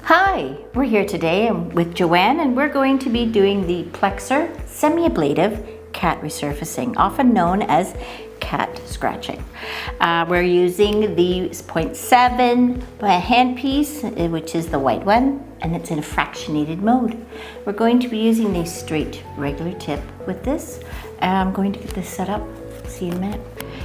Hi, we're here today with Joanne and we're going to be doing the Plexr semi-ablative cat resurfacing, often known as cat scratching. We're using the 0.7 handpiece, which is the white one, and it's in a fractionated mode. We're going to be using the straight regular tip with this. I'm going to get this set up. See you in a minute.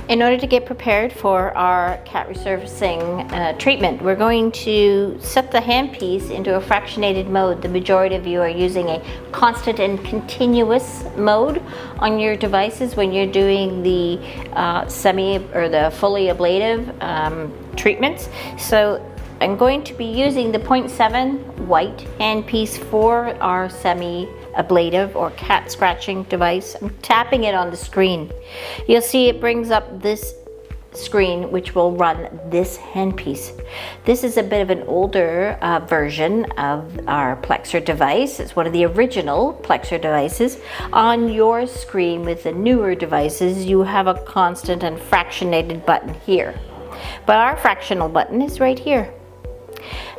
In order to get prepared for our cat resurfacing treatment, we're going to set the handpiece into a fractionated mode. The majority of you are using a constant and continuous mode on your devices when you're doing the semi or the fully ablative treatments. So I'm going to be using the 0.7 white handpiece for our semi-ablative or cat scratching device. I'm tapping it on the screen. You'll see it brings up this screen which will run this handpiece. This is a bit of an older version of our Plexr device. It's one of the original Plexr devices. On your screen with the newer devices, you have a constant and fractionated button here. But our fractional button is right here.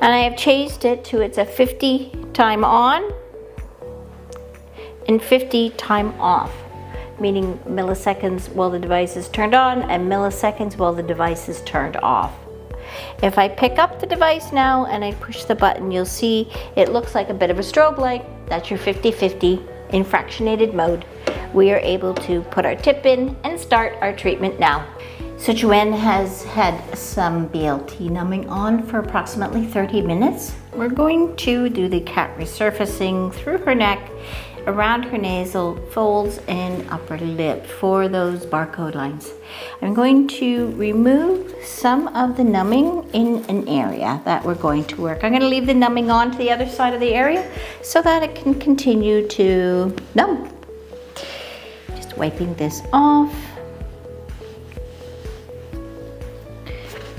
And I have changed it to it's a 50 time on and 50 time off, meaning milliseconds while the device is turned on and milliseconds while the device is turned off. If I pick up the device now and I push the button, you'll see it looks like a bit of a strobe light. That's your 50-50 in fractionated mode. We are able to put our tip in and start our treatment now. So Joanne has had some BLT numbing on for approximately 30 minutes. We're going to do the cat resurfacing through her neck, around her nasal folds and upper lip for those barcode lines. I'm going to remove some of the numbing in an area that we're going to work. I'm going to leave the numbing on to the other side of the area so that it can continue to numb. Just wiping this off.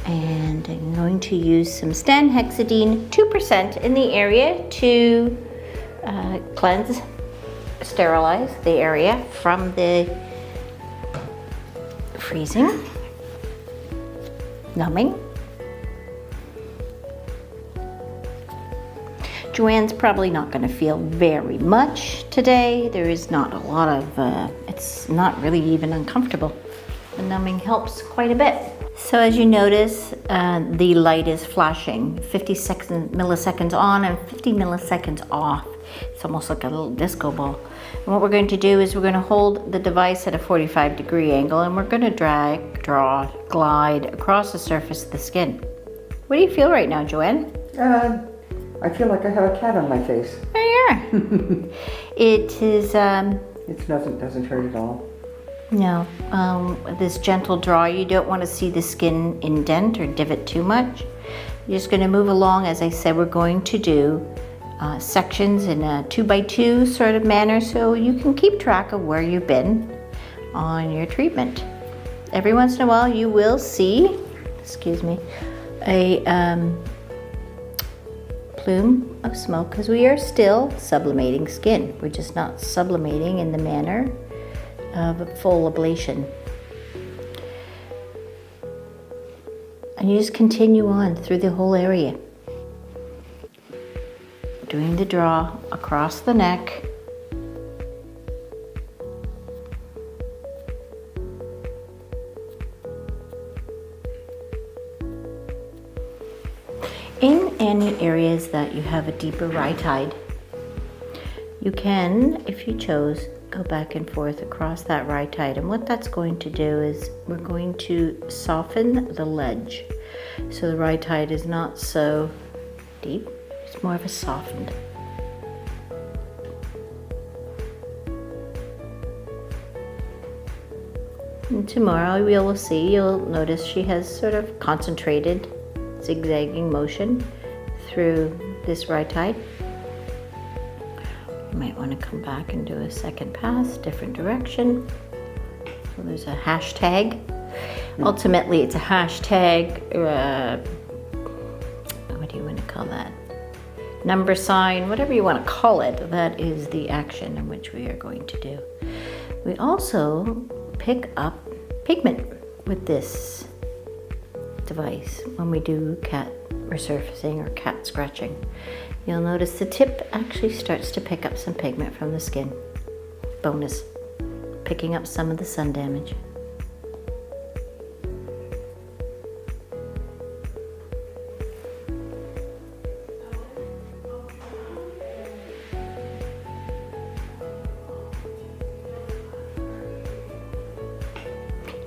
And I'm going to use some stanhexidine 2% in the area to cleanse, sterilize the area from the freezing, numbing. Joanne's probably not going to feel very much today. There is not a lot of, it's not really even uncomfortable. The numbing helps quite a bit. So as you notice, the light is flashing 50 milliseconds on and 50 milliseconds off. It's almost like a little disco ball. And what we're going to do is we're going to hold the device at a 45-degree angle and we're going to drag, draw, glide across the surface of the skin. What do you feel right now, Joanne? I feel like I have a cat on my face. There you are. It is... It doesn't hurt at all. No, this gentle draw, you don't want to see the skin indent or divot too much. You're just going to move along. As I said, we're going to do sections in a 2x2 sort of manner so you can keep track of where you've been on your treatment. Every once in a while you will see, excuse me, a plume of smoke because we are still sublimating skin. We're just not sublimating in the manner of a full ablation. And you just continue on through the whole area, doing the draw across the neck. In any areas that you have a deeper rhytide, you can, if you chose, go back and forth across that rhytide. And what that's going to do is we're going to soften the ledge. So the rhytide is not so deep, it's more of a softened. And tomorrow we will see, you'll notice she has sort of concentrated zigzagging motion through this rhytide. You might want to come back and do a second pass, different direction. So there's a hashtag. Ultimately, it's a hashtag, what do you want to call that? Number sign, whatever you want to call it, that is the action in which we are going to do. We also pick up pigment with this device when we do cat resurfacing or cat scratching. You'll notice the tip actually starts to pick up some pigment from the skin. Bonus, picking up some of the sun damage.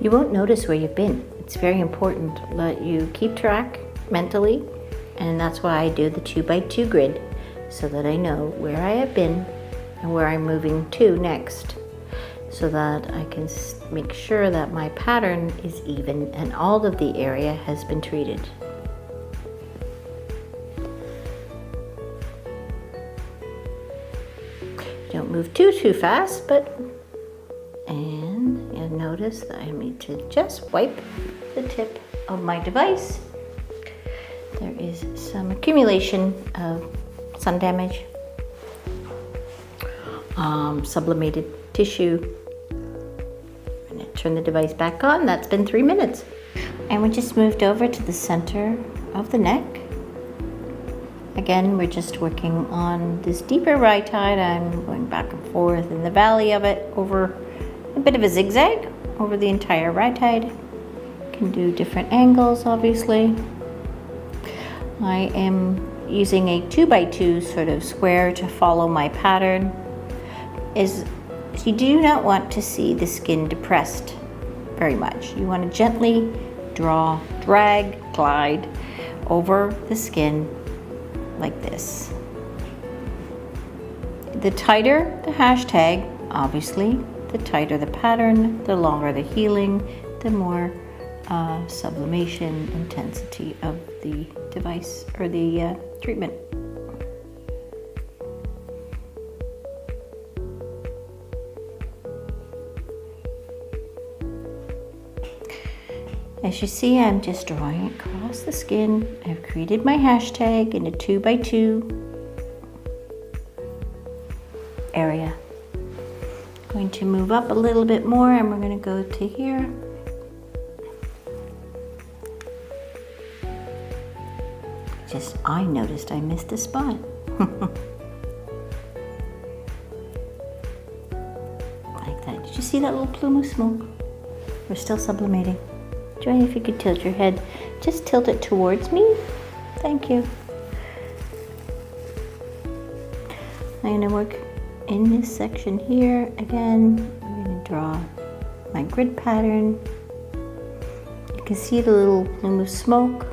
You won't notice where you've been. It's very important that you keep track mentally, and that's why I do the 2x2 grid, so that I know where I have been and where I'm moving to next, so that I can make sure that my pattern is even and all of the area has been treated. Don't move too fast, and you'll notice that I need to just wipe the tip of my device. There is some accumulation of sun damage, sublimated tissue. I'm going to turn the device back on. That's been 3 minutes. And we just moved over to the center of the neck. Again, we're just working on this deeper right side. I'm going back and forth in the valley of it over a bit of a zigzag over the entire right side. Can do different angles, obviously. I am using a 2x2 sort of square to follow my pattern. You do not want to see the skin depressed very much. You want to gently draw, drag, glide over the skin like this. The tighter the hashtag, obviously, the tighter the pattern, the longer the healing, the more sublimation intensity of the device or the treatment. As you see, I'm just drawing across the skin. I've created my hashtag in a 2x2 area. Going to move up a little bit more, and we're going to go to here. I noticed I missed a spot. Like that. Did you see that little plume of smoke? We're still sublimating. Joanne, if you could tilt your head, just tilt it towards me. Thank you. I'm going to work in this section here. Again, I'm going to draw my grid pattern. You can see the little plume of smoke.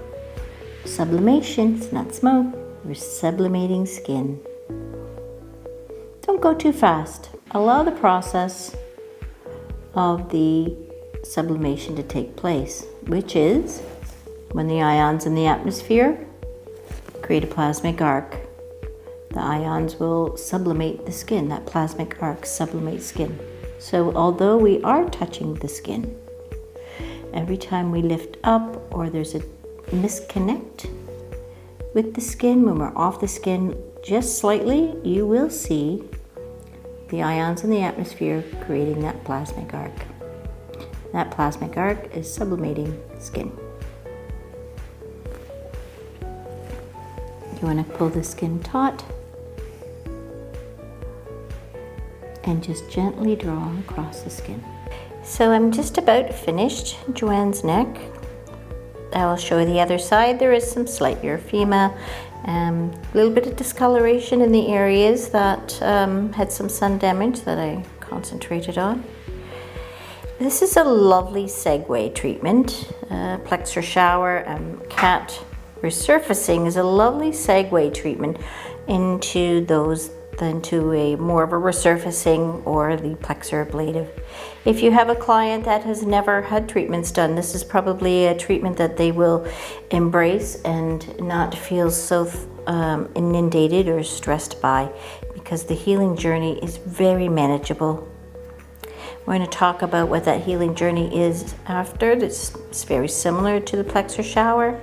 Sublimation, it's not smoke, we're sublimating skin. Don't go too fast. Allow the process of the sublimation to take place, which is when the ions in the atmosphere create a plasmic arc. The ions will sublimate the skin. That plasmic arc sublimates skin. So although we are touching the skin, every time we lift up or there's a misconnect with the skin, when we're off the skin just slightly, you will see the ions in the atmosphere creating that plasmic arc. That plasmic arc is sublimating skin. You want to pull the skin taut and just gently draw across the skin. So I'm just about finished Joanne's neck. I will show you the other side. There is some slight erythema, a little bit of discoloration in the areas that had some sun damage that I concentrated on. This is a lovely segue treatment. Plexr shower and cat resurfacing is a lovely segue treatment into a more of a resurfacing or the Plexr ablative. If you have a client that has never had treatments done, this is probably a treatment that they will embrace and not feel so inundated or stressed by, because the healing journey is very manageable. We're going to talk about what that healing journey is after. It's very similar to the Plexr shower.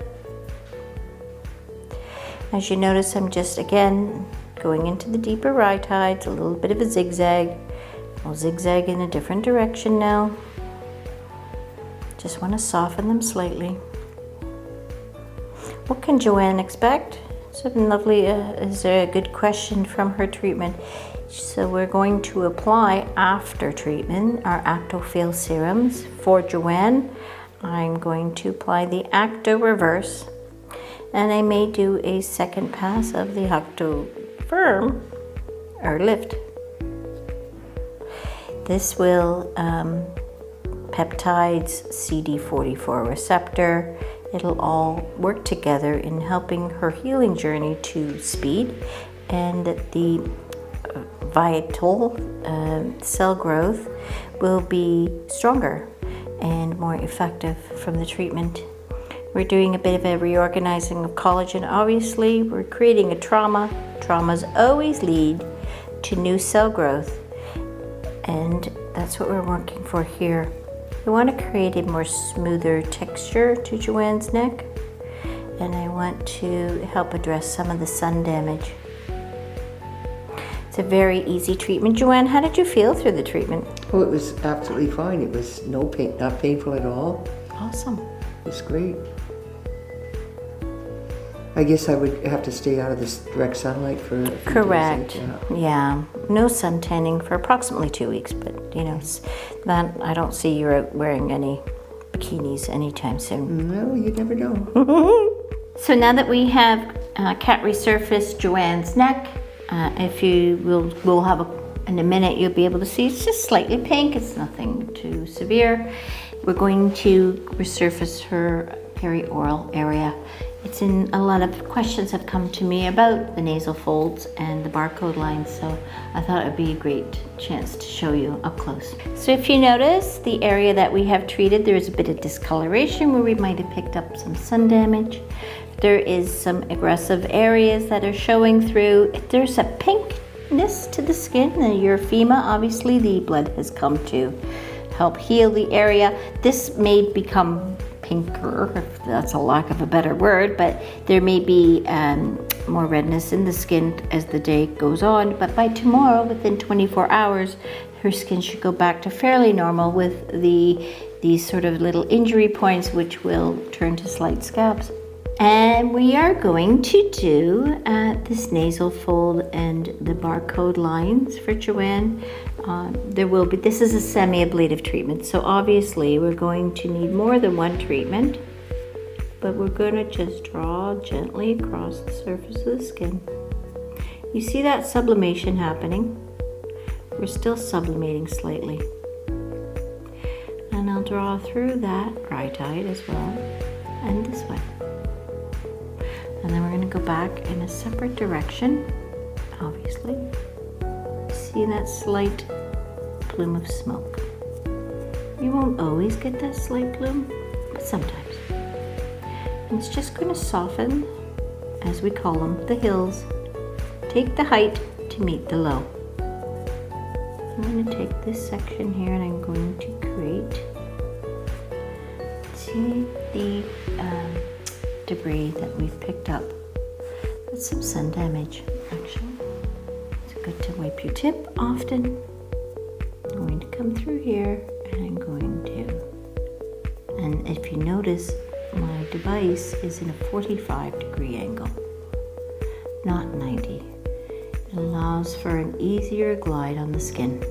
As you notice, I'm just again going into the deeper right sides, a little bit of a zigzag. I'll zigzag in a different direction now. Just want to soften them slightly. What can Joanne expect? It's a lovely, is a good question from her treatment. So we're going to apply after treatment our Actofil serums. For Joanne, I'm going to apply the Acto Reverse, and I may do a second pass of the Acto Firm or Lift. This will peptides, CD44 receptor. It'll all work together in helping her healing journey to speed, and that the vital cell growth will be stronger and more effective from the treatment. We're doing a bit of a reorganizing of collagen. Obviously, we're creating a trauma. Traumas always lead to new cell growth, and that's what we're working for here. We want to create a more smoother texture to Joanne's neck, and I want to help address some of the sun damage. It's a very easy treatment. Joanne, how did you feel through the treatment? Oh, it was absolutely fine. It was no pain, not painful at all. Awesome. It was great. I guess I would have to stay out of this direct sunlight for a few Correct. days. Yeah. No sun tanning for approximately 2 weeks, but you know, that I don't see you out wearing any bikinis anytime soon. No, you never know. So now that we have cat resurfaced Joanne's neck, if you we'll have in a minute, you'll be able to see it's just slightly pink. It's nothing too severe. We're going to resurface her perioral area. It's in a lot of questions have come to me about the nasal folds and the barcode lines, so I thought it would be a great chance to show you up close. So if you notice the area that we have treated, there's a bit of discoloration where we might have picked up some sun damage. There is some aggressive areas that are showing through. There's a pinkness to the skin, the erythema. Obviously the blood has come to help heal the area. This may become pinker, if that's a lack of a better word, but there may be more redness in the skin as the day goes on. But by tomorrow, within 24 hours, her skin should go back to fairly normal with these sort of little injury points, which will turn to slight scabs. And we are going to do this nasal fold and the barcode lines for Joanne. This is a semi-ablative treatment, so obviously we're going to need more than one treatment, but we're going to just draw gently across the surface of the skin. You see that sublimation happening? We're still sublimating slightly. And I'll draw through that right eye as well, and this way. And then we're going to go back in a separate direction, obviously. See that slight plume of smoke. You won't always get that slight plume, but sometimes. And it's just going to soften, as we call them, the hills. Take the height to meet the low. I'm going to take this section here and I'm going to create, see the debris that we've picked up. That's some sun damage, actually. It's good to wipe your tip often. I'm going to come through here and I'm going to, and if you notice, my device is in a 45-degree angle, not 90. It allows for an easier glide on the skin.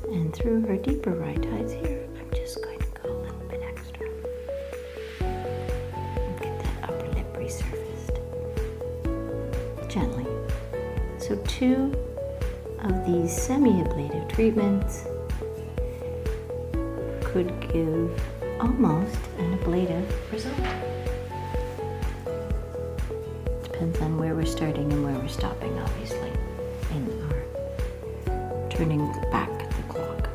And through her deeper right eyes here, I'm just going to go a little bit extra. Get that upper lip resurfaced. Gently. So 2 of these semi-ablative treatments could give almost an ablative result. Depends on where we're starting and where we're stopping, obviously, in our turning back the clock.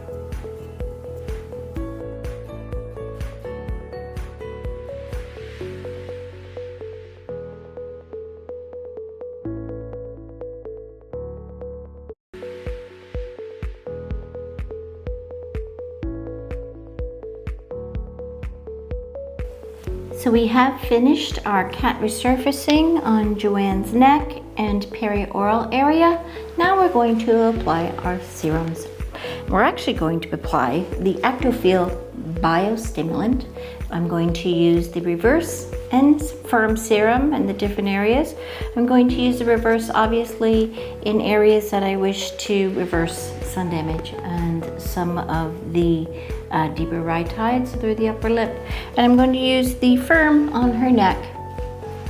So we have finished our cat resurfacing on Joanne's neck and perioral area. Now we're going to apply our serums. We're actually going to apply the Actofil biostimulant. I'm going to use the reverse and firm serum in the different areas. I'm going to use the reverse obviously in areas that I wish to reverse sun damage and some of the deeper rhytides through the upper lip. And I'm going to use the firm on her neck.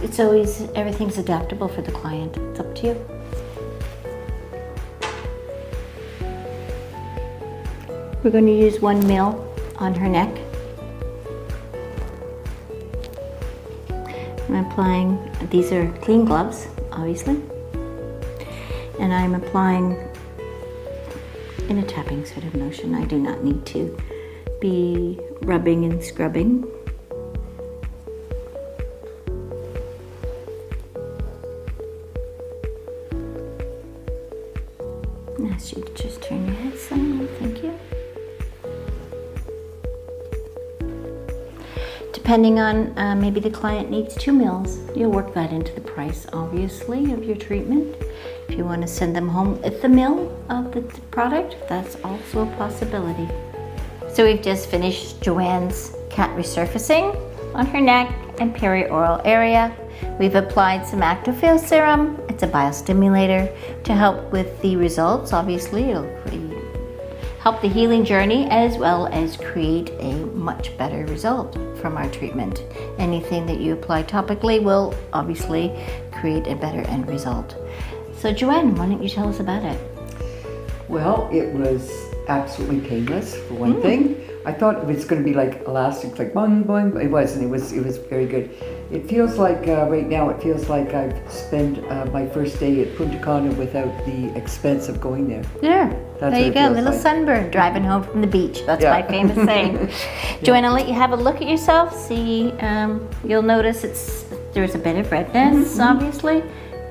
It's always, everything's adaptable for the client. It's up to you. We're going to use 1 mil on her neck. I'm applying, these are clean gloves, obviously. And I'm applying in a tapping sort of motion. I do not need to be rubbing and scrubbing. Ask you to just turn your head some, thank you. Depending on maybe the client needs 2 mils, you'll work that into the price, obviously, of your treatment. If you want to send them home with the mil of the product, that's also a possibility. So we've just finished Joanne's cat resurfacing on her neck and perioral area. We've applied some Actifil serum. It's a biostimulator to help with the results. Obviously, it'll help the healing journey as well as create a much better result from our treatment. Anything that you apply topically will obviously create a better end result. So Joanne, why don't you tell us about it? Well, it was absolutely painless for one thing. I thought it was going to be like elastic, like boing, boing. It wasn't. It was very good. It feels like right now, it feels like I've spent my first day at Punta Cana without the expense of going there. Yeah, That's there you what it go. feels Little like. sunburn driving home from the beach. That's my famous saying. Joanne, I'll let you have a look at yourself. See, you'll notice there's a bit of redness, obviously.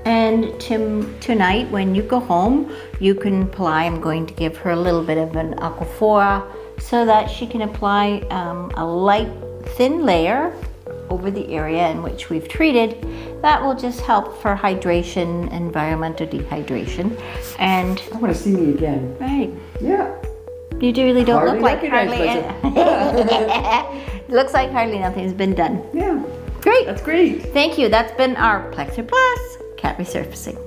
And tonight, when you go home, you can apply. I'm going to give her a little bit of an aquaphora so that she can apply a light, thin layer over the area in which we've treated. That will just help for hydration, environmental dehydration. And I want to see me again. right, Yeah. you really don't Hardly look like recognize looks like hardly nothing's been done. Yeah. Great. That's great. Thank you. That's been our Plexr Plus Cat Resurfacing.